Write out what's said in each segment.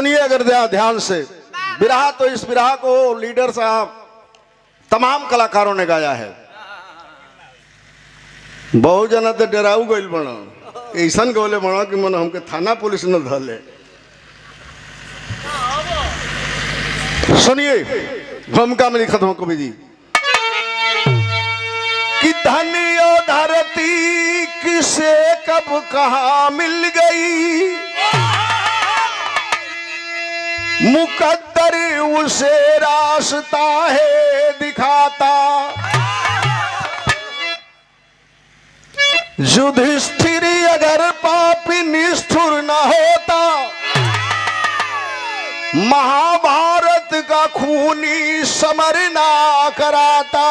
सुनिए अगर ध्यान से। बिरहा तो इस बिरहा को लीडर साहब तमाम कलाकारों ने गाया है। बहुत जना तो डराऊ गईल बना, ऐसा गोले बना कि मन हमके थाना पुलिस न धले। सुनिए भूमिका में लिखत हूं कवि जी कि धनियो धरती किसे कब कहाँ मिल गई, मुकद्दर उसे रास्ता है दिखाता। युधिष्ठिर अगर पापी निष्ठुर न होता, महाभारत का खूनी समर ना कराता।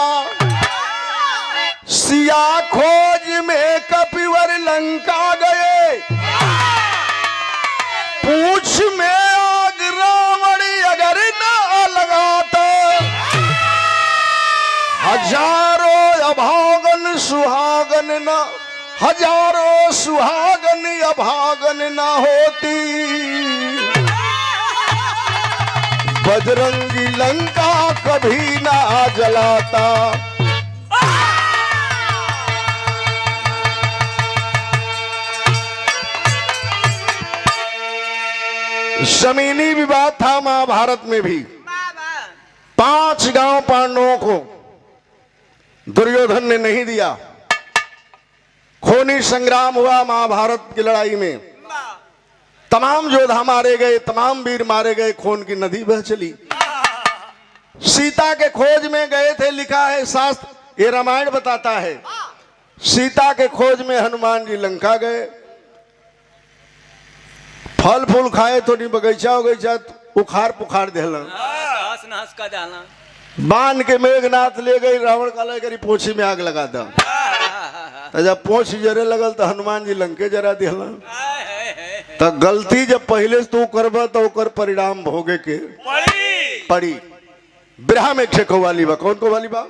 सिया खोज में कपिवर लंका गए, पूछ में आग रावण अगर ना लगाता। हजारों अभागन सुहागन न, हजारों सुहागन अभागन न होती, बजरंगी लंका कभी ना जलाता। जमीनी विवाद था महाभारत में भी। 5 गांव पांडवों को दुर्योधन ने नहीं दिया। खूनी संग्राम हुआ महाभारत की लड़ाई में। तमाम योद्धा मारे गए, तमाम वीर मारे गए, खून की नदी बह चली। सीता के खोज में गए थे, लिखा है शास्त्र, ये रामायण बताता है। सीता के खोज में हनुमान जी लंका गए, फल फूल खाए, थोड़ी बगीचा उगीचा उखाड़ पुखाड़ देला, बांध के मेघनाथ ले गई, रावण का लेकर पोछी में आग लगा दा। जब पोछ जरे लगल तो हनुमान जी लंके जरा दिला। तो गलती जब पहले तू करबा तो ओकर परिणाम भोगे के पड़ी। बिरहा में एक वाली बा, कौन को वाली बा?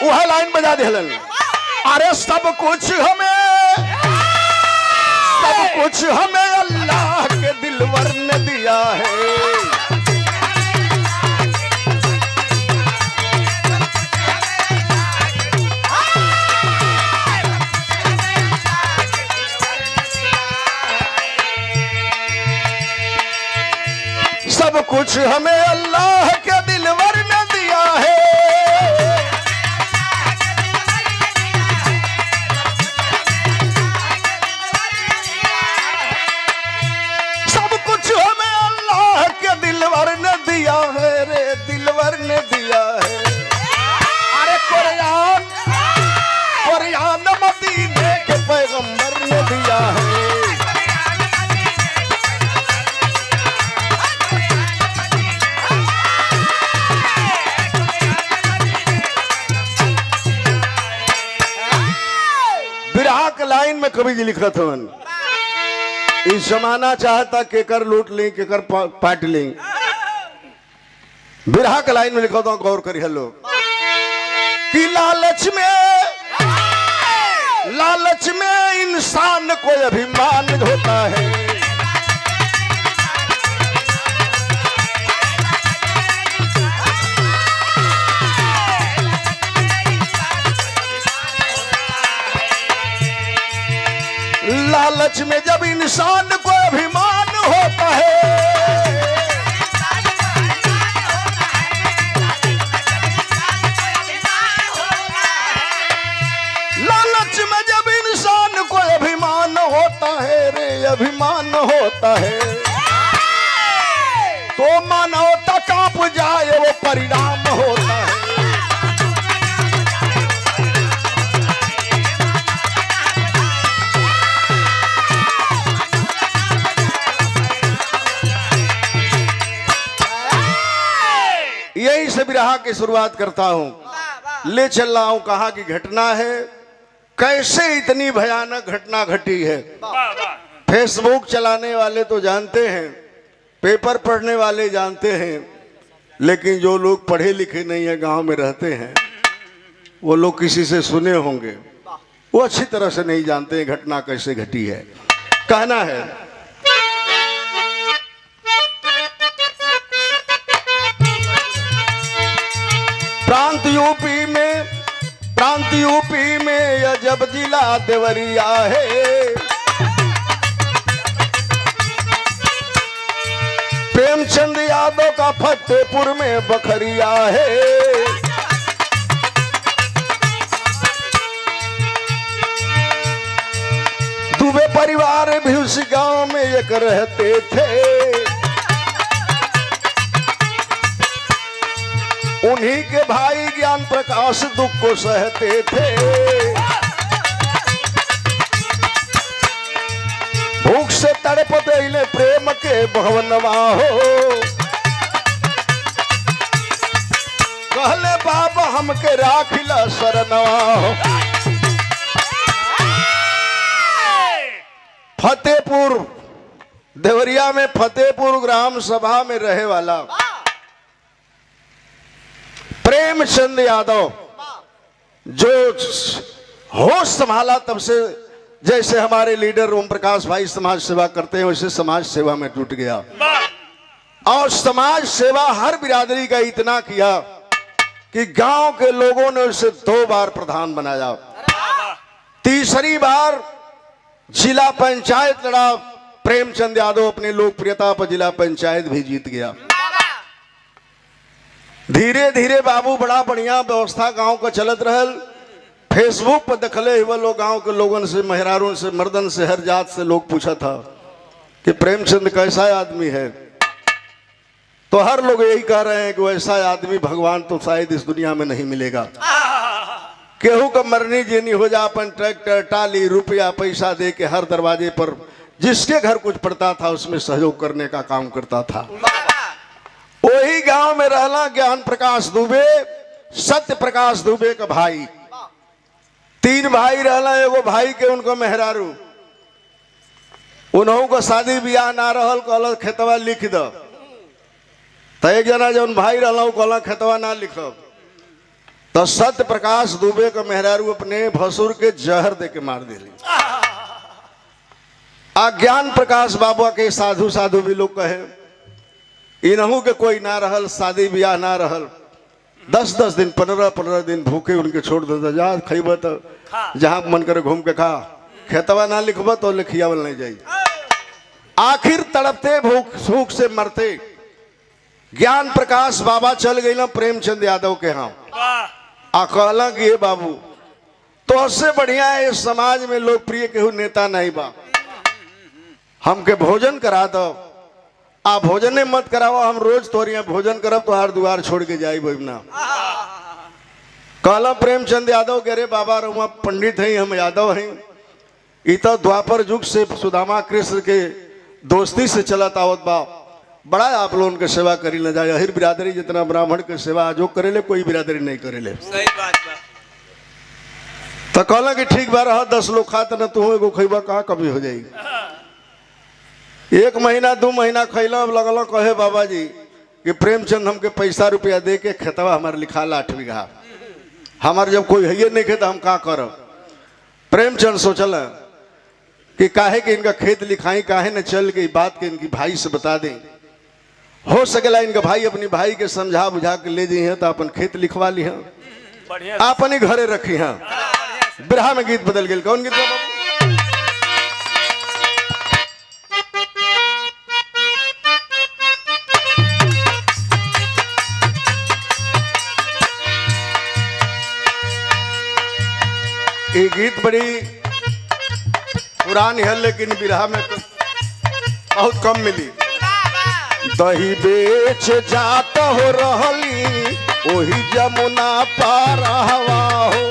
वह लाइन बजा दे हलन। अरे सब कुछ हमें अल्लाह के दिलवर ने दिया है। सब कुछ हमें अल्लाह के दिलवर ने दिया है। दिलवर ने दिया है रे, दिलवर ने दिया है। अरे कुरान मदीने के पैगंबर ने दिया है। बिरहा के लाइन में कवि जी लिखत हवन, इस जमाना चाहता केकर लूट लें केकर पाट लें। बिरहा के लाइन में लिखा था, गौर करिए लोग, कि लालच में इंसान को अभिमान होता है। लालच में जब इंसान को अभिमान होता है, लालच में जब इंसान को अभिमान होता है रे, अभिमान होता है, तो मानवता कांप जाए वो परिणाम होता है। यही से बिरहा की शुरुआत करता हूं। ले चल रहा हूं कहां की घटना है, कैसे इतनी भयानक घटना घटी है। फेसबुक चलाने वाले तो जानते हैं, पेपर पढ़ने वाले जानते हैं लेकिन जो लोग पढ़े लिखे नहीं है, गांव में रहते हैं, वो लोग किसी से सुने होंगे, वो अच्छी तरह से नहीं जानते हैं घटना कैसे घटी है। कहना है, प्रांत यूपी में अजब जिला देवरिया है। प्रेमचंद यादव का फतेहपुर में बखरिया है। दुबे परिवार भी उस गांव में एक रहते थे। उन्हीं के भाई ज्ञान प्रकाश दुख को सहते थे। भूख से तड़पते इन्हें प्रेम के भवनवा हो। कहले बाबा हमके राखिला शरणवा हो। फतेहपुर देवरिया में फतेहपुर ग्राम सभा में रहे वाला प्रेमचंद यादव जो होश संभाला, तब से जैसे हमारे लीडर ओम प्रकाश भाई समाज सेवा करते हैं, वैसे समाज सेवा में जुट गया। और समाज सेवा हर बिरादरी का इतना किया कि गांव के लोगों ने उसे 2 बार प्रधान बनाया। तीसरी बार जिला पंचायत लड़ा। प्रेमचंद यादव अपनी लोकप्रियता पर जिला पंचायत भी जीत गया। धीरे धीरे बाबू बड़ा बढ़िया व्यवस्था गांव का चलत रहल। फेसबुक पर देखले हुए लोग गांव के लोगन से, मेहरारून से, मर्दन से, हर जात से लोग पूछा था कि प्रेमचंद कैसा आदमी है। तो हर लोग यही कह रहे हैं कि वैसा आदमी भगवान तो शायद इस दुनिया में नहीं मिलेगा। केहू का मरनी जीनी हो जा, अपन ट्रैक्टर टाली रुपया पैसा दे के हर दरवाजे पर जिसके घर कुछ पड़ता था उसमें सहयोग करने का काम करता था। वही गांव में रहना ज्ञान प्रकाश दुबे, सत्य प्रकाश दुबे का भाई। 3 भाई रहना। एगो भाई के उनको मेहरारू, उन्हों को शादी ब्याह ना रहल, कहल खेतवा लिख द। तो एक जना जो भाई रहला कहला खेतवा ना लिखब। तो सत्य प्रकाश दुबे का मेहरारू अपने भसुर के जहर दे के मार दिली। ज्ञान प्रकाश बाबा के साधु भी लोग कहे, इनहू के कोई ना रहल, शादी ब्याह ना रहल। 10-10 दिन 15-15 दिन भूखे उनके छोड़ देता। जा खइब तो जहां मन करे घूम के खा, खेतवा ना लिखब तो लिखियावल नहीं जाई। आखिर तड़पते भूख सूख से मरते ज्ञान प्रकाश बाबा चल गई ना प्रेमचंद यादव के यहाँ। कहला कि ये बाबू तो उससे बढ़िया है इस समाज में लोकप्रिय केहू नेता नहीं बा, हमके भोजन करा दो। आ भोजन मत करावा, हम रोज तोर यहाँ भोजन करब तो हर द्वार छोड़ के जाई बना। कहला प्रेमचंद यादव के रे बाबा रुआ पंडित हैं, हम यादव हैं। इतना द्वापर युग से सुदामा कृष्ण के दोस्ती से चलत आवत बा। बड़ा आप लोगों के सेवा करी न जाए। अहिर बिरादरी जितना ब्राह्मण के सेवा जो करेले कोई बिरादरी नहीं करेले। सही बात बा। तो कहला कि ठीक बा रहा 10 लोग खात न तू एगो खइबा कहाँ कभी हो जाएगी। 1 महीना 2 महीना खैला लगल कहे बाबा जी कि प्रेमचंद हमके पैसा रुपया दे के खेतवा हमारे लिखा 8 बीघा, हमारे जब कोई है नहीं खेत हम का करब। प्रेमचंद सोचल कि काहे कि इनका खेत लिखाई, काहे न चल के बात के इनकी भाई से बता दें। हो सकेला इनका भाई अपनी भाई के समझा बुझा के ले जाइए तो अपन खेत लिखवा ली हैं, अपने घरे रखी हैं। बिरहा में गीत बदल गए। कौन गीत बाबू? ये गीत बड़ी पुरानी है लेकिन बिरहा में बहुत कम मिली। दही बेच जात हो रहली वही जमुना पार हवा हो।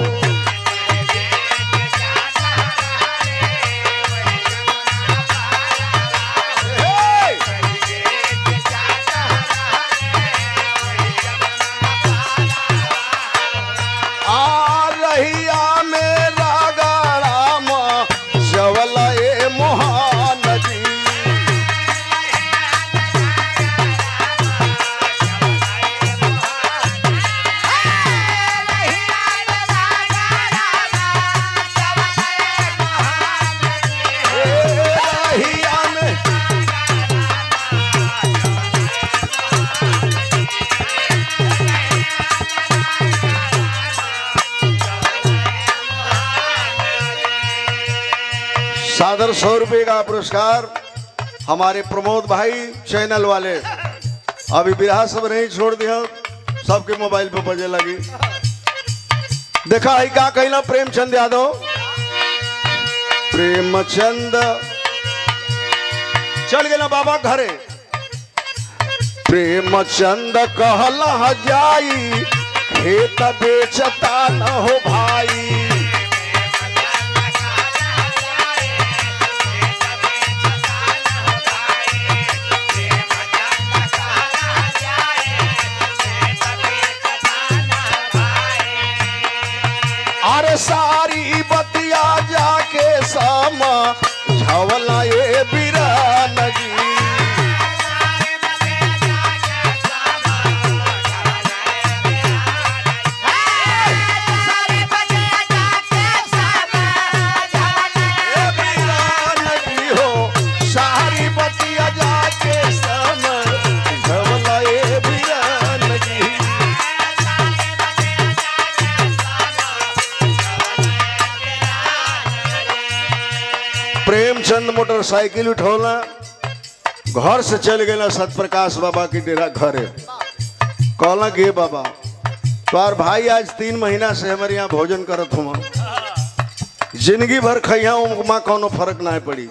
सादर 100 रुपये का पुरस्कार हमारे प्रमोद भाई चैनल वाले। अभी बिरहा सब नहीं छोड़ दिया, सबके मोबाइल पे बजे लगी। देखा है का कहला प्रेमचंद यादव। प्रेमचंद चल गए ना बाबा घरे। प्रेमचंद कहला जाई खेत बेचता न हो भाई। अरे सारी बतिया जाके समा झवला ये बिरान जी। प्रेमचंद मोटरसाइकिल उठौला, घर से चल गए सतप्रकाश बाबा की डेरा घरे। कहला गे बाबा तोर भाई आज 3 महीना से हमारे यहाँ भोजन करत हुआ, जिंदगी भर खैया उमा कोनो फर्क ना पड़ी,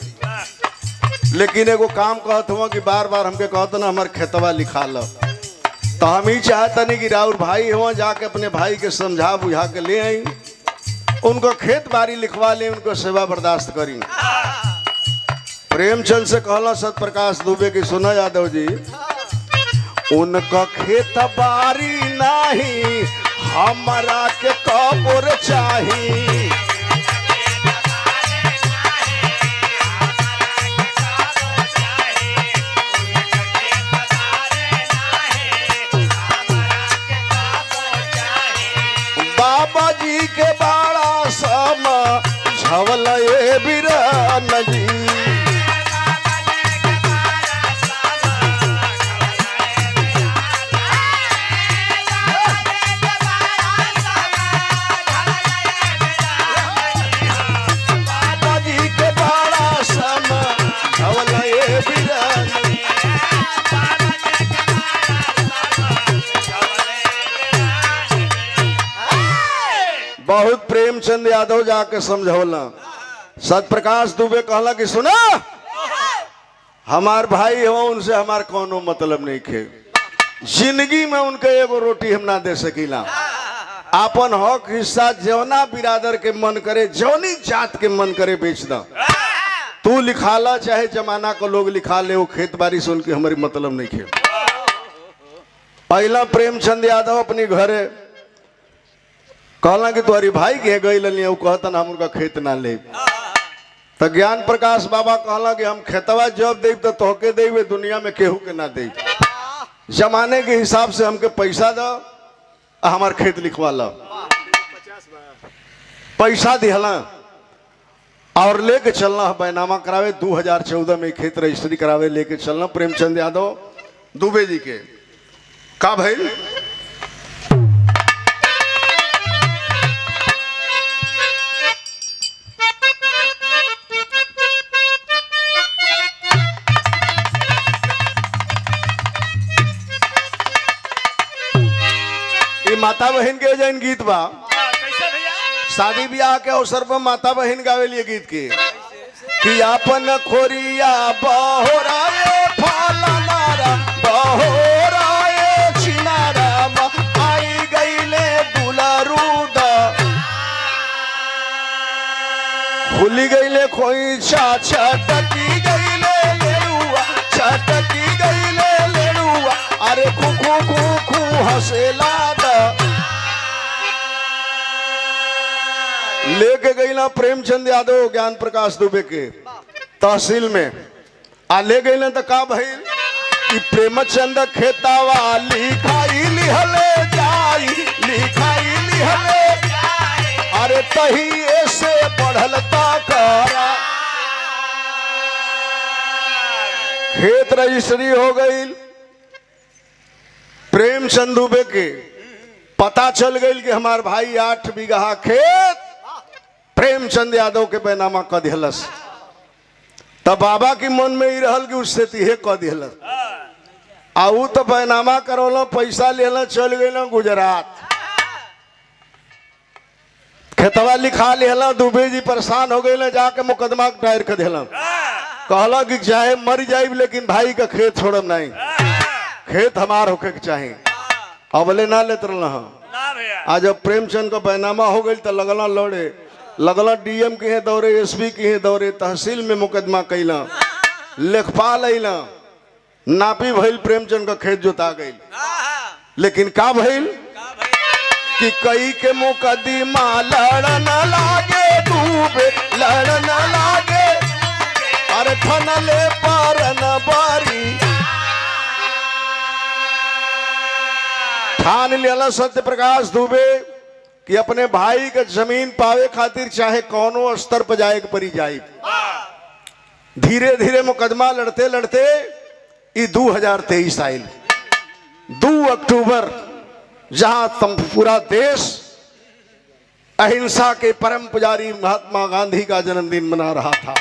लेकिन एगो काम कहत हुआ कि बार बार हमके कहत ना हमार खेतवा लिखा लो। तो हम ही चाहता नहीं कि राउर भाई हुआ जाके अपने भाई के समझा बुझा के ले आई, उनको खेत बाड़ी लिखवा ले, उनको सेवा बर्दाश्त करी। प्रेमचंद से कहला सतप्रकाश दुबे की सुना यादव जी, उनका खेत बाड़ी नहीं हमारा के कब्र चाहिए। बाबा जी के बाड़ा समा झवला ये बिरान जी। बाबा जी के बाड़ा समा झवला ये बिरान। बहुत प्रेमचंद यादव जाके समझौला। सतप्रकाश दुबे कहला कि सुना हमार भाई हो, उनसे हमार कोनो मतलब नहीं खे, जिंदगी में उनके एगो रोटी हम ना दे सकीला। आपन हक हिस्सा जौना बिरादर के मन करे, जौनी जात के मन करे बेच दा। तू लिखाला चाहे जमाना को लोग लिखा ले, वो खेत बाड़ी से उनकी हमारी मतलब नहीं खे। पहला प्रेमचंद यादव अपनी घरे कहला कि तुम्हारी भाई के गई लिया, कहता ना हम उनका खेत ना ले। तो ज्ञान प्रकाश बाबा कहला कि हम खेतवा जब दे तो तोहके दे, दुनिया में केहू के ना दे, जमाने के हिसाब से हमके पैसा दो, हमार खेत लिखवा लो। पैसा दिहला और लेके चलना बैनामा करावे, 2014 में खेत रजिस्ट्री करावे लेके चलना प्रेमचंद यादव दुबे जी के। का भाई माता बहन के जैन गीत बा, शादी ब्याह के अवसर पर माता बहन गावे लिए गीत के कि आपन खोरिया बहोराए फालनारा बहोराए चिनारा आई गईले दुलारूद खुली गईले खोई छटकी गईले लेरुआ छटकी गईले लेरुआ अरे खुखू खुखू हसेला लेके गई ना प्रेमचंद यादव ज्ञान प्रकाश दुबे के तहसील में आ ले गई ना तो का भाई कि प्रेमचंद खेतावा लिखाई लिहले जाई लिखाई लिहले अरे तही ऐसे बढ़लता करा खेत रजिस्ट्री हो गई। प्रेमचंद दुबे के पता चल गई कि हमार भाई 8 बीघा खेत प्रेमचंद यादव के बैनामा क दिहलस। तब बाबा की मन में ही रहल कि उससे तिहे कह दिल आऊ तो बैनामा करोल पैसा ले चल गए गुजरात खेतवा लिखा लेला दुबे जी परेशान हो गए जाके मुकदमा दायर कर दिल कहला कि चाहे मर जाइब लेकिन भाई का खेत छोड़ब नहीं खेत हमार होके के चाहिए अबले ना लेत रहा आज जब प्रेमचंद का बैनामा हो गई तो लगला लड़े लगला डीएम के है दौरे एसपी के है दौरे तहसील में मुकदमा कैला लेखपाल अला नापी भइल प्रेमचंद का खेत जोता गई लेकिन का भइल कि कई के मुकदमा लड़न लागे डूबे लड़न लागे अरे थनले पारन बारी ठान लिया सत्य प्रकाश दुबे कि अपने भाई के जमीन पावे खातिर चाहे कौनो स्तर पर जाए परी जाए। धीरे धीरे मुकदमा लड़ते लड़ते 2023 आयल 2 अक्टूबर जहां पूरा देश अहिंसा के परम पुजारी महात्मा गांधी का जन्मदिन मना रहा था।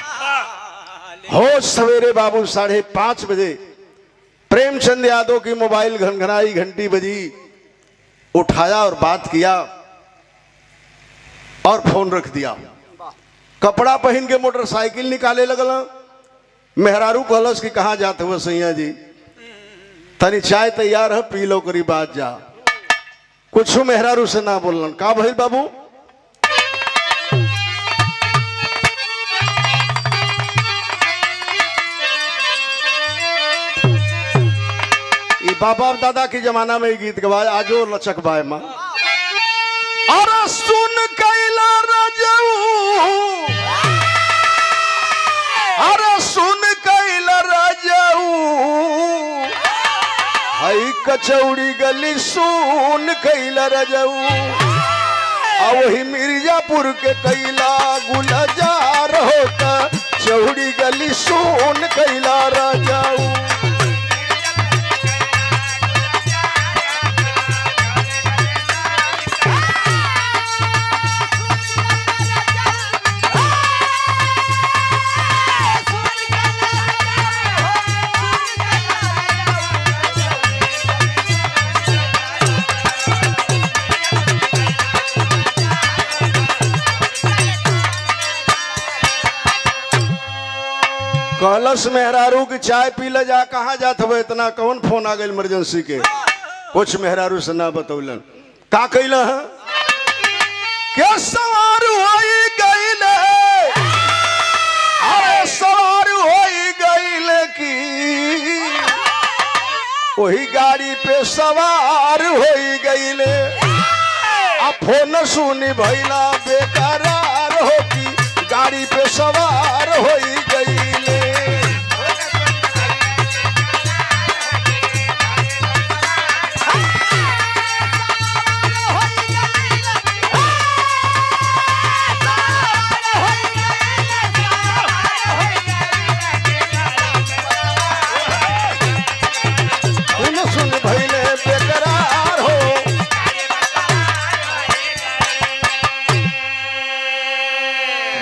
होश सवेरे बाबू 5:30 बजे प्रेमचंद यादव की मोबाइल घनघनाई घंटी बजी उठाया और बात किया और फोन रख दिया। कपड़ा पहन के मोटरसाइकिल निकाले लगल मेहरारू कहलस कि कहाँ जाते हुए सैया जी तनी चाय तैयार है पी लो करी बात जा कुछ मेहरारू से ना बोलन का भइल बाबू ये बाबा दादा के जमाना में गीत गवाए आजो लचक बाय माँ अरे सुन कैला रजऊ अरे सुन कैला रजऊ हई कचौड़ी गली सुन कैला रजऊ आ वही मिर्जापुर के कैला गुलजार होता चौड़ी गली सुन कैला रजऊ कलश मेहरारू की चाय पी ले जा कहाँ जात हो इतना कौन फोन आ गई इमरजेंसी के कुछ मेहरारू से ना बतौलन का कैला है क्या सवार होई गईले अरे सवार होई गईले की वही गाड़ी पे सवार होई गईले आ फोन सुनी भैला बेकरार हो की गाड़ी पे सवार होई गईले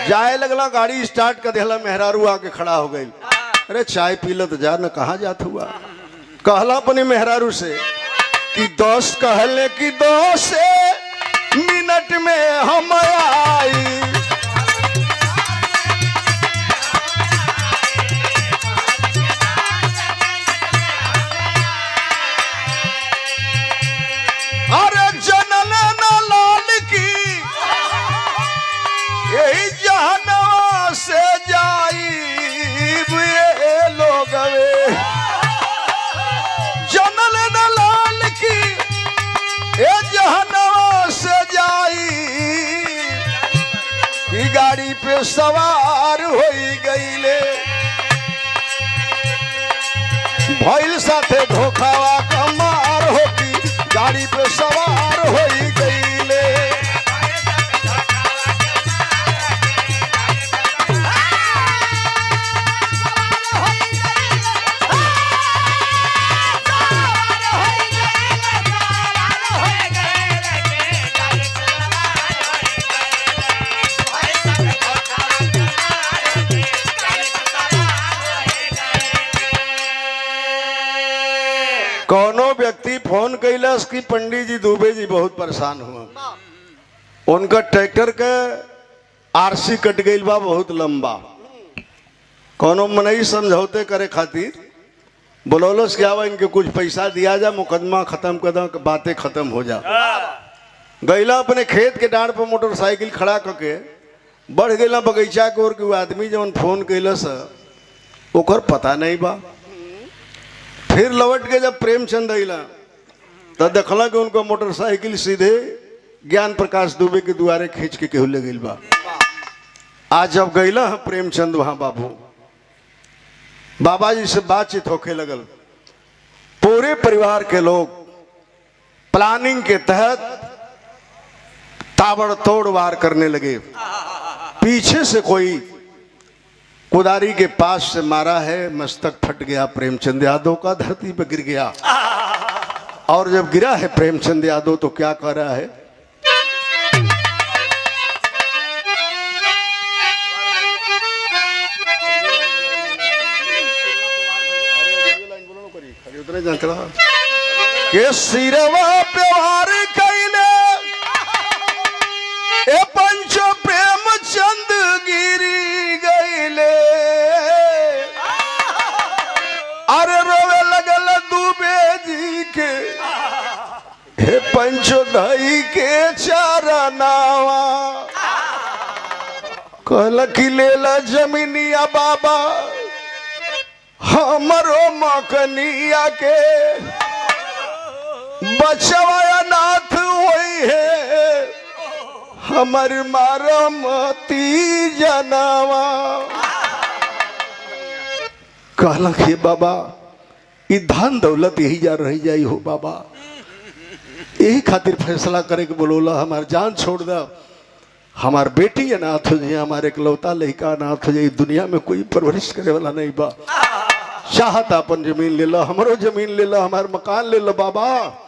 जाए लगला गाड़ी स्टार्ट कर दिला मेहरारू आके खड़ा हो गई अरे चाय पी लो तो जा न कहाँ जात हुआ कहला अपनी मेहरारू से कि 10 कहले कि 10 मिनट में हम आई अरे जनल न लाल की यही जहनवा से जाई लोग जनल न लाल की ये जहनवा से जाई की गाड़ी पे सवार होई गईले भइल साथे धोखावा कमार होती गाड़ी पे सवार होई गईले कोनो व्यक्ति फोन कैलस कि पंडित जी दुबे जी बहुत परेशान हुआ, उनका ट्रैक्टर के आरसी कट गई बा बहुत लंबा। कोनो मनई समझौते करे खातिर बोलौलस क्या बा इनके कुछ पैसा दिया जा, मुकदमा खत्म कर दो, बातें खत्म हो जा। गैला अपने खेत के डांड पर मोटरसाइकिल खड़ा करके बढ़ गया बगीचा के ओर के आदमी जब फोन कैलस ओकर पता नहीं बा। फिर लौट के जब प्रेमचंद अला तो देखला कि उनका मोटरसाइकिल सीधे ज्ञान प्रकाश दुबे के द्वारे खींच के केहू ले गई बा। आज जब गैला प्रेमचंद वहां बाबा जी से बातचीत होके लगल, पूरे परिवार के लोग प्लानिंग के तहत ताबड़तोड़ वार करने लगे। पीछे से कोई कुदारी के पास से मारा है, मस्तक फट गया प्रेमचंद यादव का, धरती पर गिर गया। और जब गिरा है प्रेमचंद यादव तो क्या कर रहा है, के सिरवा प्यार कैले ए पंचो प्रेमचंद गिरी गईले। अरे रोवे लगल दुबे जी के हे पंचो धई के चारा नावा, कहल कि लेला जमीनिया बाबा हमरो मकनिया के, बचवा नाथ वही है हमर मारमती जनावा। कहला कि बाबा ये धन दौलत यही जा रही जाई हो बाबा, यही खातिर फैसला करे के बोलोला हमार जान छोड़ दा, हमार बेटी अनाथ हो जाए, हमारे इकलौता लड़का अनाथ हो जाए, दुनिया में कोई परवरिश करे वाला नहीं बा। चाहता अपन जमीन ले लो, हमारो जमीन ले लो, हमार मकान ले लो बाबा।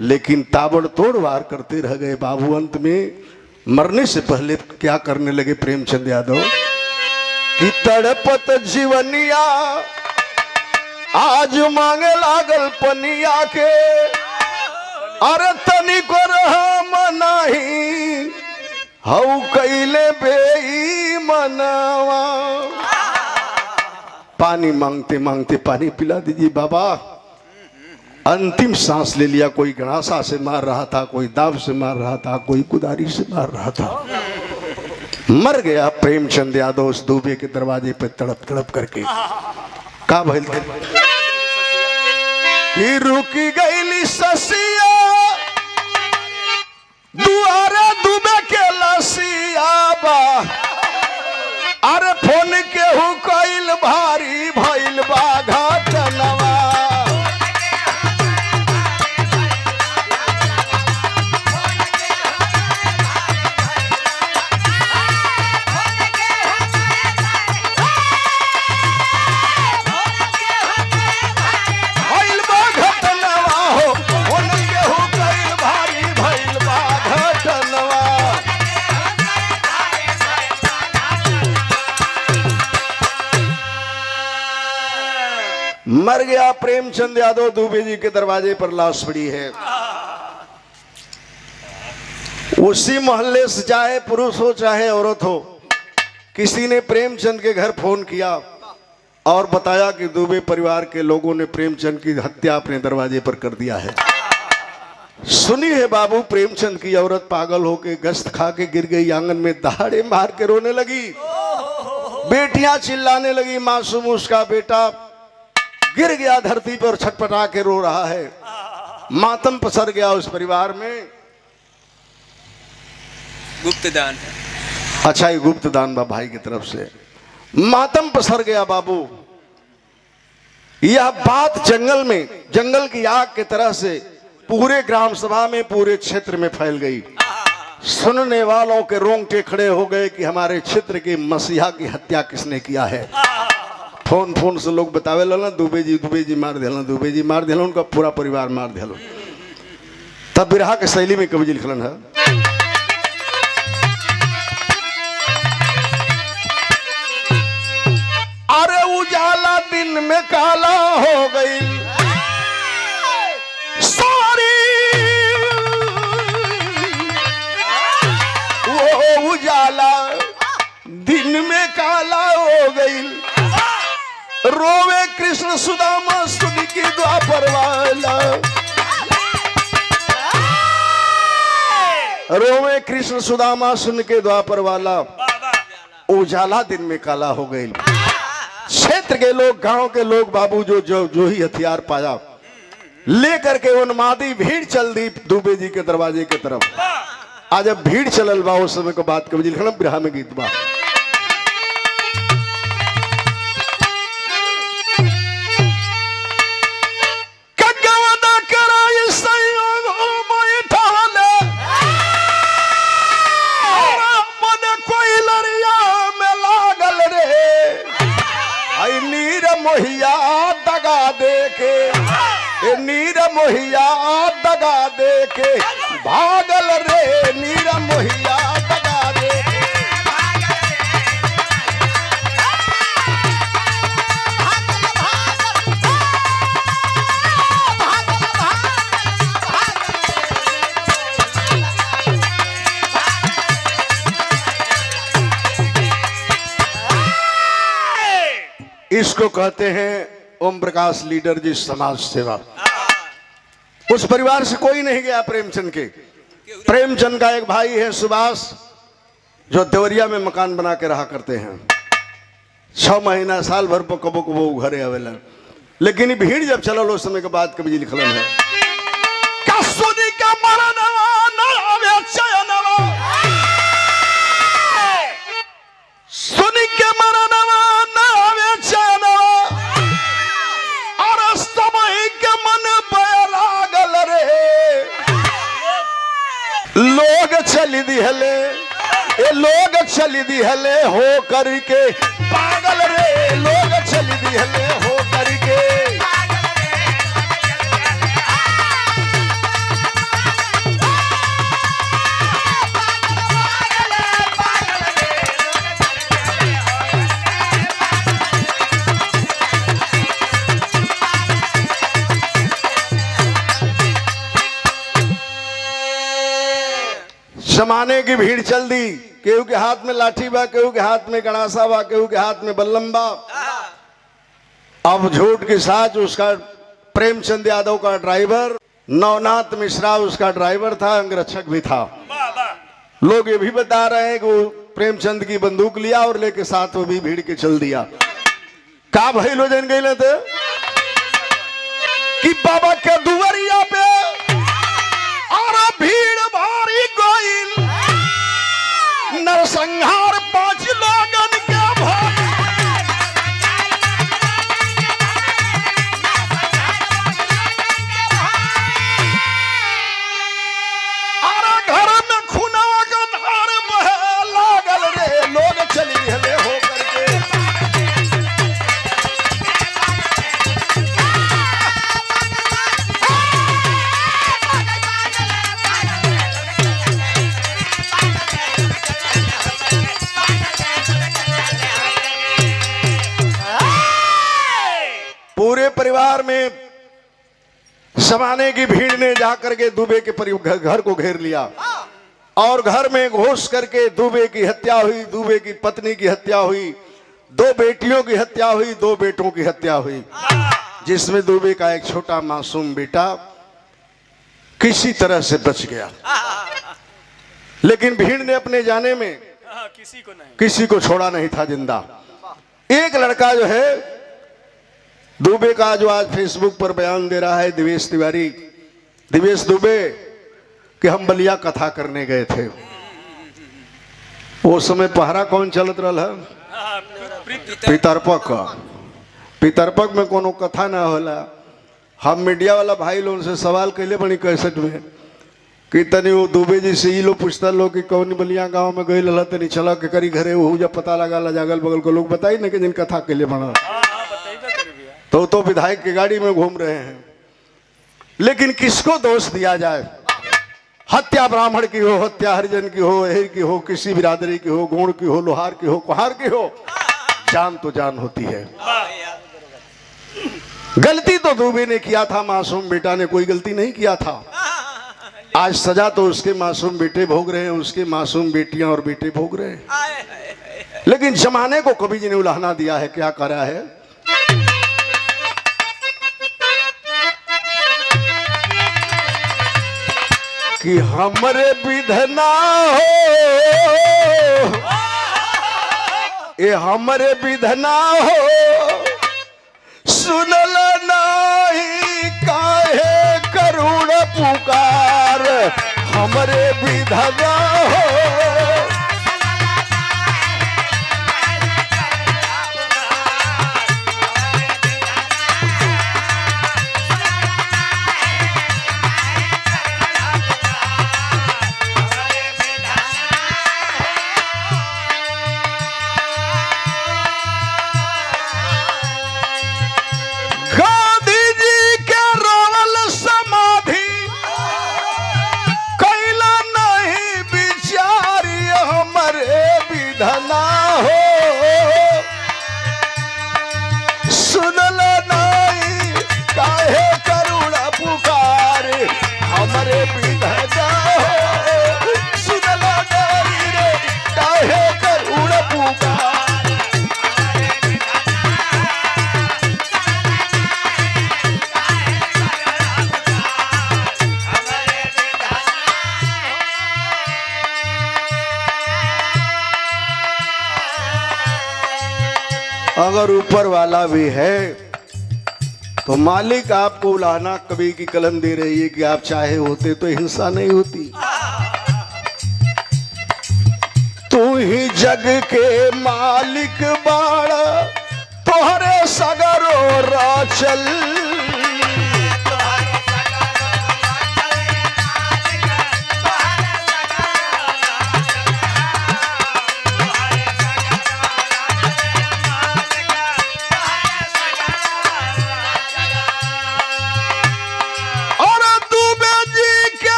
लेकिन ताबड़तोड़ वार करते रह गए बाबू। अंत में मरने से पहले क्या करने लगे प्रेमचंद यादव कि तड़पत जीवनिया आज मांगे लागल पनिया के, अरे तनिको रहम नाही हऊ कैले बेईमानवा। पानी मांगते मांगते पानी पिला दीजिए बाबा। अंतिम सांस ले लिया, कोई गणासा से मार रहा था, कोई दाव से मार रहा था, कोई कुदारी से मार रहा था। मर गया प्रेमचंद यादव उस दुबे के दरवाजे पे तड़प तड़प करके। का भइल कि रुकी गईली ससिया दुआरे दुबे के लसिया बा, अरे फोन के हु कइल भारी भइल बा घटनवा। मर गया प्रेमचंद यादव, दुबे जी के दरवाजे पर लाश पड़ी है। उसी मोहल्ले से चाहे पुरुष हो चाहे औरत हो, किसी ने प्रेमचंद के घर फोन किया और बताया कि दुबे परिवार के लोगों ने प्रेमचंद की हत्या अपने दरवाजे पर कर दिया है। सुनी है बाबू, प्रेमचंद की औरत पागल होके गश्त खा के गिर गई, आंगन में दहाड़े मार के रोने लगी। बेटियां चिल्लाने लगी, मासूम उसका बेटा गिर गया धरती पर, छटपटा के रो रहा है। मातम पसर गया उस परिवार में। गुप्त दान, अच्छा ये गुप्त दान बा भाई की तरफ से। मातम पसर गया बाबू। यह बात जंगल में, जंगल की आग की तरह से पूरे ग्राम सभा में, पूरे क्षेत्र में फैल गई। सुनने वालों के रोंगटे खड़े हो गए कि हमारे क्षेत्र के मसीहा की हत्या किसने किया है। फोन फोन से लोग बतावे ला, दुबे जी मार दिया, दुबे जी मार दिया, उनका पूरा परिवार मार दिया। तब बिरहा के शैली में कवि जी लिखलन है, अरे उजाला दिन में काला हो गई, कृष्ण सुदामा सुन के द्वापर वाला, रोवे कृष्ण सुदामा सुन के द्वापर वाला, उजाला दिन में काला हो गई। क्षेत्र के लोग, गांव के लोग, बाबू जो ही हथियार पाया लेकर के उन्मादी भीड़ चल दी दुबे जी के दरवाजे के तरफ। आज अब भीड़ चलल बा, उस समय को बात के बजिल खड़म बिरहा में गीत बा। मोहिया दगा देके, नीर मोहिया दगा देके भागल रे, नीर मोहिया दगा देके। इसको कहते हैं ओम प्रकाश लीडर जी समाज सेवा। उस परिवार से कोई नहीं गया प्रेमचंद के। प्रेमचंद का एक भाई है सुभाष, जो देवरिया में मकान बना के रहा करते हैं। 6 महीना साल भर पर कबो कबो घरे आवेला, लेकिन भीड़ जब चलल उस समय के बाद कभी लिखल है सुनी के मरनवा न आवे चैनवा, और समय के मन लागल रे। लोग चली दिहले, लोग चली दिहले हो करके पागल रे, लोग चली दिहले हो करके। जमाने की भीड़ चल दी, केहू के हाथ में लाठी बा, केहू के हाथ में गणासा बा, केहू के हाथ में बल्लम बा। अब झूठ के साथ उसका प्रेमचंद यादव का ड्राइवर, नवनाथ मिश्रा उसका ड्राइवर था, अंगरक्षक भी था। लोग ये भी बता रहे हैं कि वो प्रेमचंद की बंदूक लिया और लेके साथ वो भी भीड़ के चल दिया। का भाई लो जन गए थे कि बाबा के दुवरिया पे और भीड़ भारी गोइल, नरसंहार 5 लोगन के भाई। और घर में खुनवा का धार बहे लागल रे, लोग चली हले हो करके। पूरे परिवार में जमाने की भीड़ ने जाकर के दुबे के घर को घेर लिया और घर में घुस करके दुबे की हत्या हुई, दुबे की पत्नी की हत्या हुई, 2 बेटियों की हत्या हुई, 2 बेटों की हत्या हुई, जिसमें दुबे का एक छोटा मासूम बेटा किसी तरह से बच गया। लेकिन भीड़ ने अपने जाने में किसी को छोड़ा नहीं था जिंदा। एक लड़का जो है दुबे का, जो आज फेसबुक पर बयान दे रहा है, दिवेश तिवारी, दिवेश दुबे, कि हम बलिया कथा करने गए थे। वो समय पहरा कौन चलत रहा है? पितरपक। पितरपक में कोनो कथा ना होला। हम मीडिया वाला भाई लोगों से सवाल कैले बनी कैसेट में कि तनी वो दुबे जी से ये लोग पूछता लोग कि कौन बलिया गांव में गई लला तनी चला के करी घरे, वो जब पता लगा जागल बगल को लोग बताई ना कि जिन कथा कैले बना, तो विधायक की गाड़ी में घूम रहे हैं। लेकिन किसको दोष दिया जाए? हत्या ब्राह्मण की हो, हत्या हरिजन की हो, एहर की हो, किसी बिरादरी की हो, गोंड की हो, लोहार की हो, कुहार की हो, जान तो जान होती है। गलती तो दुबे ने किया था, मासूम बेटा ने कोई गलती नहीं किया था। आज सजा तो उसके मासूम बेटे भोग रहे हैं, उसके मासूम बेटियां और बेटे भोग रहे हैं। लेकिन जमाने को कभी जी ने उलाहना दिया है, क्या करा है? कि हमरे विधना हो, ये हमरे विधना हो, सुनल नहीं काहे करुण पुकार, हमरे विधना हो। अगर ऊपर वाला भी है तो मालिक आपको उलाहना कवि की कलम दे रही है कि आप चाहे होते तो हिंसा नहीं होती। तू ही जग के मालिक बाड़ा, तोहरे सगरो राचल,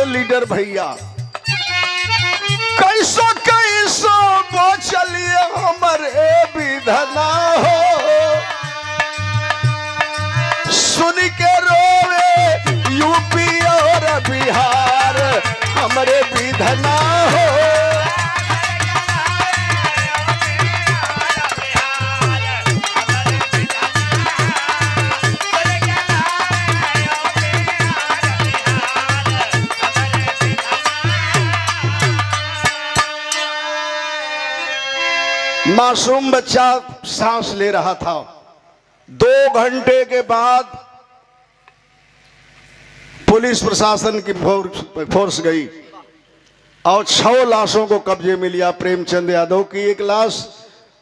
लीडर भैया कैसो कैसो बचलिए हमरे विधना हो, सुन के रोवे यूपी और बिहार, हमरे विधना हो। मासूम बच्चा सांस ले रहा था। 2 घंटे के बाद पुलिस प्रशासन की फोर्स गई और 6 लाशों को कब्जे में लिया। प्रेमचंद यादव की 1 लाश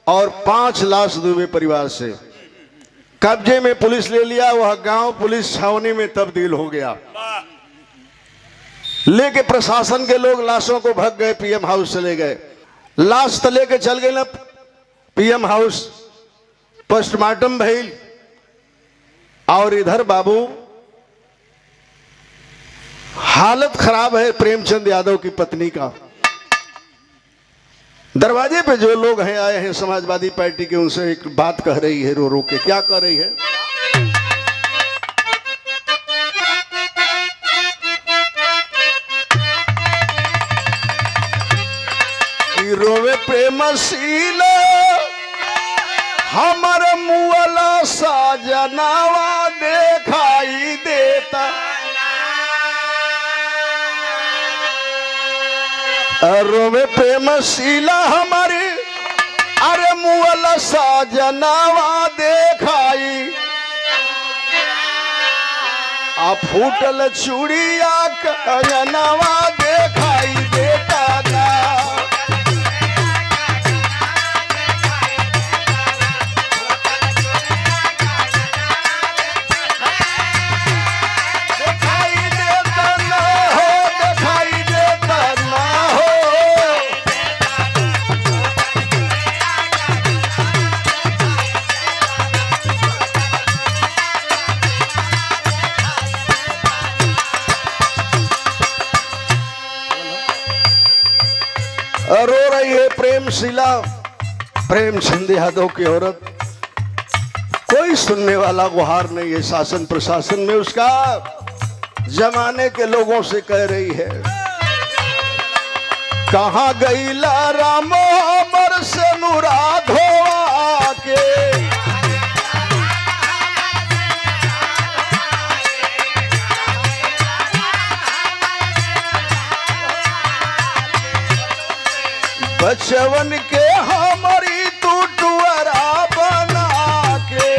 और 5 लाश दुबे परिवार से कब्जे में पुलिस ले लिया। वह गांव पुलिस छावनी में तब्दील हो गया। लेके प्रशासन के लोग लाशों को भग गए, पीएम हाउस चले गए। लाश तो लेके चल गए ना पीएम हाउस, पोस्टमार्टम भइल और इधर बाबू हालत खराब है प्रेमचंद यादव की पत्नी का। दरवाजे पे जो लोग हैं आए हैं समाजवादी पार्टी के, उनसे एक बात कह रही है रो रो के। क्या कह रही है? रोवे प्रेमशीला हमर मुअला साजनावा देखाई देता, रोवे प्रेमशीला हमारी अरे मुअला साजनावा देखाई, आ फूटल चूड़िया कंगनवा देखाई देता ना। रो रही है प्रेमशीला, प्रेमचंद यादव की औरत। कोई सुनने वाला गुहार नहीं है शासन प्रशासन में उसका। जमाने के लोगों से कह रही है, कहाँ गईला रामो अमर से मुराद हो के, बचवन के हमारी तू टुअरा बना के।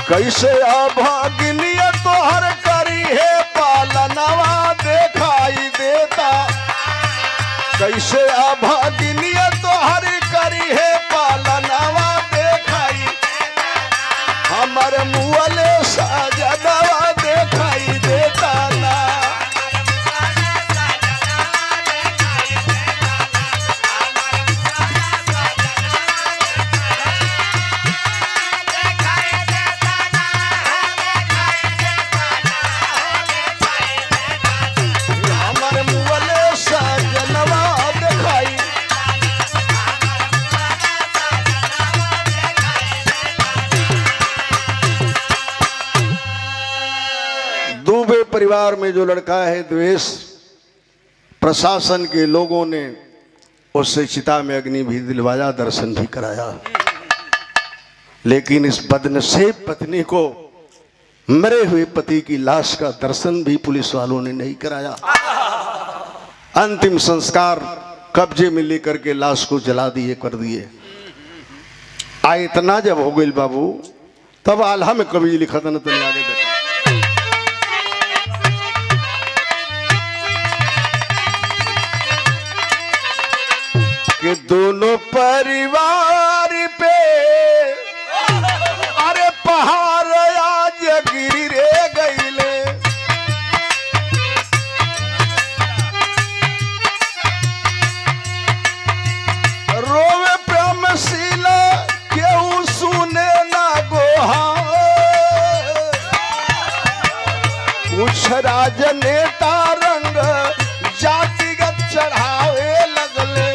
कैसे अभागिनिया तोहर करी है पालनवा दिखाई देता। कैसे अभागिनिया तोहर करी है पालनवा दिखाई। हमर मुअले सजनवा दिखाई देता ना। दुबे परिवार में जो लड़का है द्वेष, प्रशासन के लोगों ने उससे चिता में अग्नि भी दिलवाया, दर्शन भी कराया, लेकिन इस बदनसीब पत्नी को मरे हुए पति की लाश का दर्शन भी पुलिस वालों ने नहीं कराया। अंतिम संस्कार कब्जे में लेकर के लाश को जला दिए कर दिए। इतना जब हो गई बाबू, तब आल्हा में कवि लिखा था न, तुम आगे देखा कि दोनों परिवार पे अरे पहाड़ आज गिरे गईले। रोवे प्रेमशील केहू सुने ना गोहार। कुछ राजनेता रंग जातिगत चढ़ावे लगले।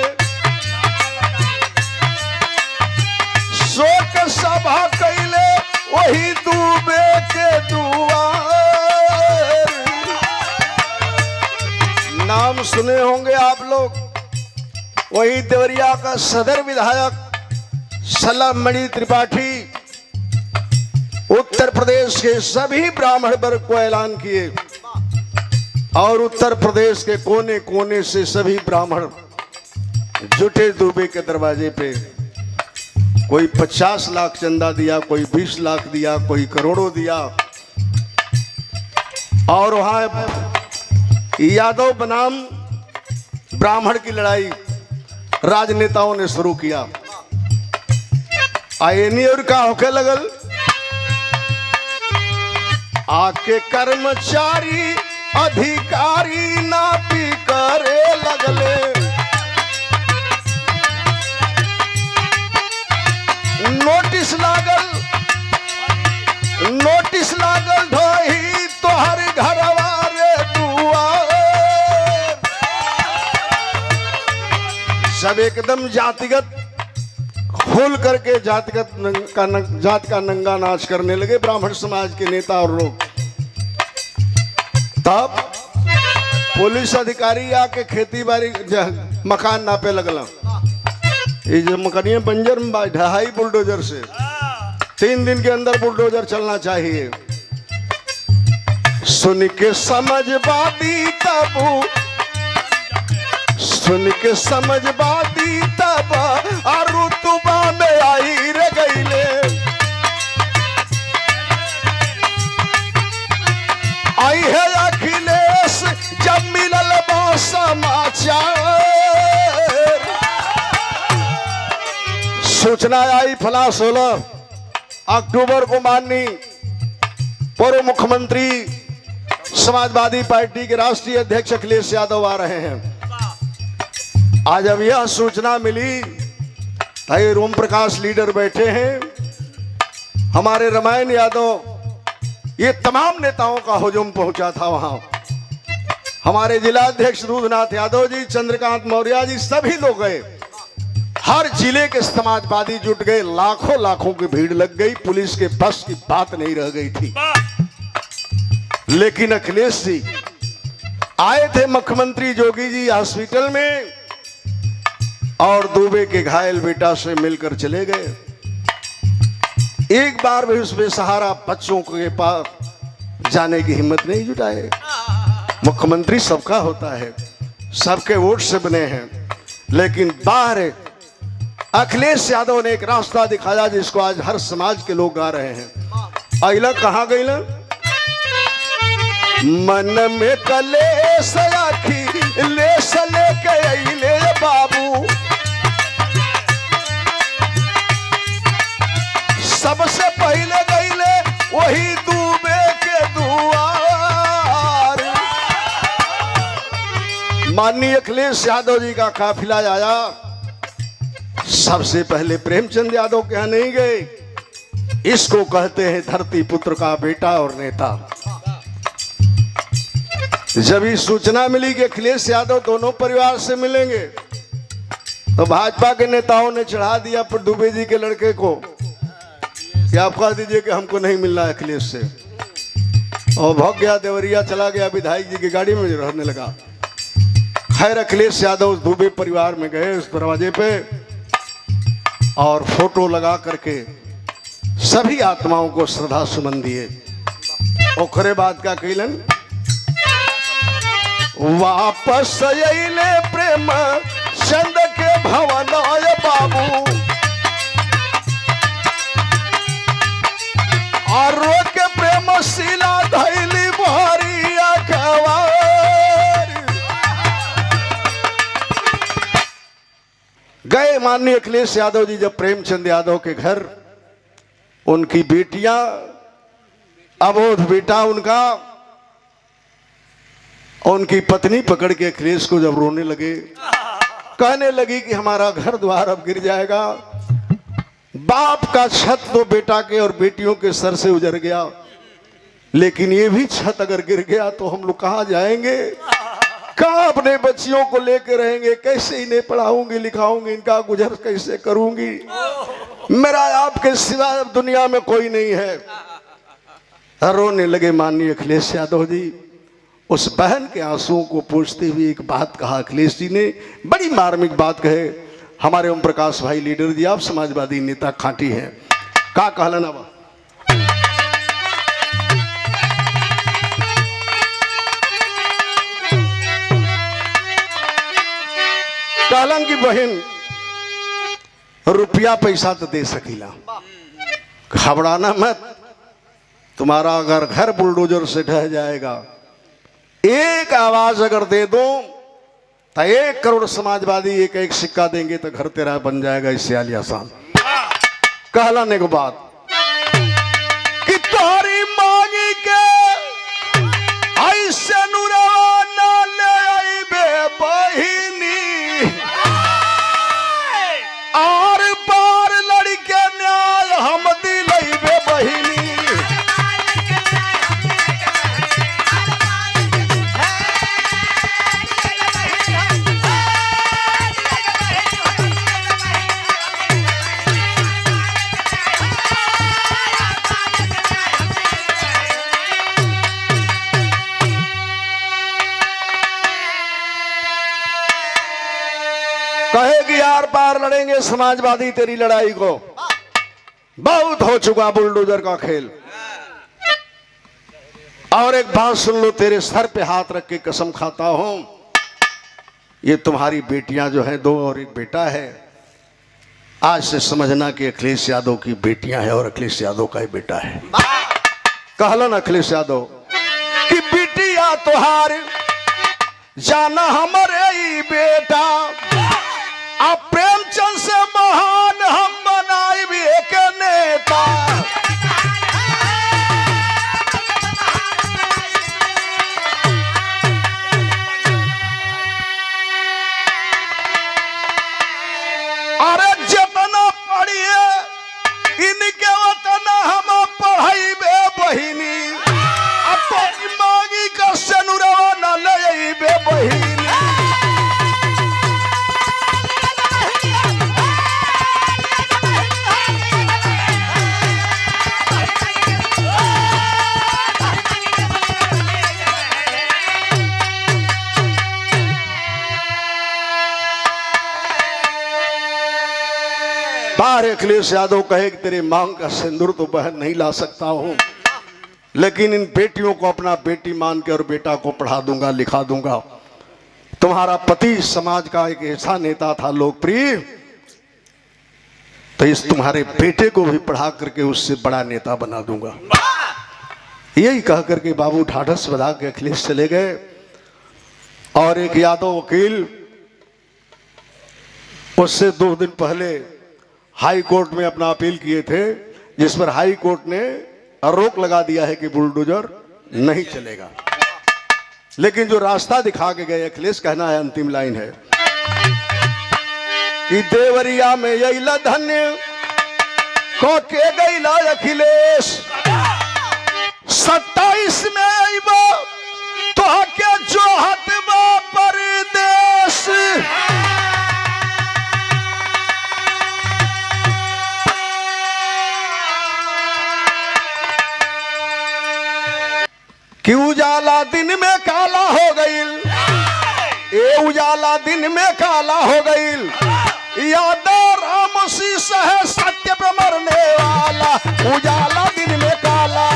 शोक सभा कैले वही दुबे के दुआर। नाम सुने होंगे आप लोग, वही देवरिया का सदर विधायक सलामणि त्रिपाठी उत्तर प्रदेश के सभी ब्राह्मण वर्ग को ऐलान किए और उत्तर प्रदेश के कोने कोने से सभी ब्राह्मण जुटे दुबे के दरवाजे पे। कोई 50 लाख चंदा दिया, कोई 20 लाख दिया, कोई करोड़ों दिया। और वहां यादव बनाम ब्राह्मण की लड़ाई राजनेताओं ने शुरू किया। आयनी और का होके लगल, आके कर्मचारी अधिकारी नापी करे लगले। नोटिस लागल ढोही तोहर घरवा रे दुआर। सब एकदम जातिगत खोल करके जात का नंगा नाच करने लगे ब्राह्मण समाज के नेता और लोग। तब पुलिस अधिकारी आके खेती बाड़ी मकान नापे लगला। ये जो मकानिया बंजर में ढहाई बुलडोजर से 3 दिन के अंदर बुलडोजर चलना चाहिए। सुन के समझ बाती तब, सुन के समझ बाती तब रुतबा में आई रे गईले। आई है अखिलेश जब मिलल बा समाचार। सूचना आई फला 16 अक्टूबर को माननीय पूर्व मुख्यमंत्री समाजवादी पार्टी के राष्ट्रीय अध्यक्ष अखिलेश यादव आ रहे हैं। आज अब यह सूचना मिली, भाई ओम प्रकाश लीडर बैठे हैं, हमारे रामायण यादव, ये तमाम नेताओं का हुजूम पहुंचा था वहां। हमारे जिला अध्यक्ष दूधनाथ यादव जी, चंद्रकांत मौर्य जी, सभी लोग गए। हर जिले के समाजवादी जुट गए। लाखों की भीड़ लग गई। पुलिस के बस की बात नहीं रह गई थी। लेकिन अखिलेश जी आए थे मुख्यमंत्री जोगी जी हॉस्पिटल में और दुबे के घायल बेटा से मिलकर चले गए। एक बार भी उस बेसहारा बच्चों के पास जाने की हिम्मत नहीं जुटाए। मुख्यमंत्री सबका होता है, सबके वोट से बने हैं, लेकिन बाहर अखिलेश यादव ने एक रास्ता दिखाया जिसको आज हर समाज के लोग गा रहे हैं। अइला कहाँ गइला? मन में कलेश आखी लेस लेके अइले बाबू, सबसे पहले गइले वही दूबे के दुआर। माननीय अखिलेश यादव जी का काफिला आया, सबसे पहले प्रेमचंद यादव के यहाँ नहीं गए। इसको कहते हैं धरती पुत्र का बेटा और नेता। जब ये सूचना मिली कि अखिलेश यादव दोनों परिवार से मिलेंगे, तो भाजपा के नेताओं ने चढ़ा दिया पर दुबे जी के लड़के को कि आप कह दीजिए कि हमको नहीं मिलना है अखिलेश से। और भाग गया, देवरिया चला गया, विधायक जी की गाड़ी में रहने लगा। खैर अखिलेश यादव दुबे परिवार में गए उस दरवाजे पे और फोटो लगा करके सभी आत्माओं को श्रद्धा सुमन दिए। ओकरे बाद का कैलन, वापस अइले प्रेम चंद के भवन बाबू, और रो के प्रेम शिला धैली भारी अखबार। गए माननीय अखिलेश यादव जी जब प्रेमचंद यादव के घर, उनकी बेटियां, अबोध बेटा उनका, उनकी पत्नी पकड़ के अखिलेश को जब रोने लगे, कहने लगी कि हमारा घर द्वार अब गिर जाएगा। बाप का छत तो बेटा के और बेटियों के सर से उजड़ गया, लेकिन ये भी छत अगर गिर गया तो हम लोग कहाँ जाएंगे, कहाँ अपने बच्चियों को लेकर रहेंगे, कैसे इन्हें पढ़ाऊंगी लिखाऊंगी, इनका गुजर कैसे करूंगी, मेरा आपके सिवा दुनिया में कोई नहीं है। रोने लगे माननीय अखिलेश यादव जी। उस बहन के आंसुओं को पूछते हुए एक बात कहा अखिलेश जी ने, बड़ी मार्मिक बात कहे। हमारे ओम प्रकाश भाई लीडर जी, आप समाजवादी नेता खांटी हैं, का कहलन अब कहलन की बहन रुपया पैसा तो दे सकीला, घबराना मत, तुम्हारा अगर घर बुलडोजर से ढह जाएगा, एक आवाज अगर दे दो तो 1 करोड़ समाजवादी एक एक सिक्का देंगे तो घर तेरा बन जाएगा। इससे आली आसान कहलाने के बाद कि तोरी मांगी के ऐसे नुरवा ना ले आईबे बहिनी, आर पार लड़के न्याय हम दिलैबे बहिनी। कहेगी यार पार लड़ेंगे समाजवादी तेरी लड़ाई को, बहुत हो चुका बुलडोजर का खेल। और एक बात सुन लो, तेरे सर पे हाथ रख के कसम खाता हूं, ये तुम्हारी बेटियां जो हैं 2 और एक बेटा है, आज से समझना कि अखिलेश यादव की बेटियां हैं और अखिलेश यादव का ही बेटा है। कहलन अखिलेश यादव कि बेटिया तुहार जाना हमारे ही बेटा, अब प्रेमचंद से महान हम बनाए भी एक नेता। अरे जितना पढ़िए इनके उतना हम पढ़ाई बे बहिनी, अब तो मांगी का सनुरवा न ले बहिनी। कुमार अखिलेश यादव कहे कि तेरे मांग का सिंदूर तो बहन नहीं ला सकता हूं, लेकिन इन बेटियों को अपना बेटी मान के और बेटा को पढ़ा दूंगा, लिखा दूंगा। तुम्हारा पति समाज का एक ऐसा नेता था लोकप्रिय, तो इस तुम्हारे बेटे को भी पढ़ा करके उससे बड़ा नेता बना दूंगा। यही कह करके बाबू ढाढ़स बधा के अखिलेश चले गए। और एक यादव वकील उससे 2 दिन पहले हाई कोर्ट में अपना अपील किए थे, जिस पर हाई कोर्ट ने रोक लगा दिया है कि बुलडोजर नहीं चलेगा। लेकिन जो रास्ता दिखा के गए अखिलेश, कहना है अंतिम लाइन है कि देवरिया में यही धन्य को के गईला अखिलेश, 27 में आईबा तो के जोहत बा परदेश। कि उजाला दिन में काला हो गईल, ए उजाला दिन में काला हो गईल, यादव राम सी है सत्य पे मरने वाला, उजाला दिन में काला।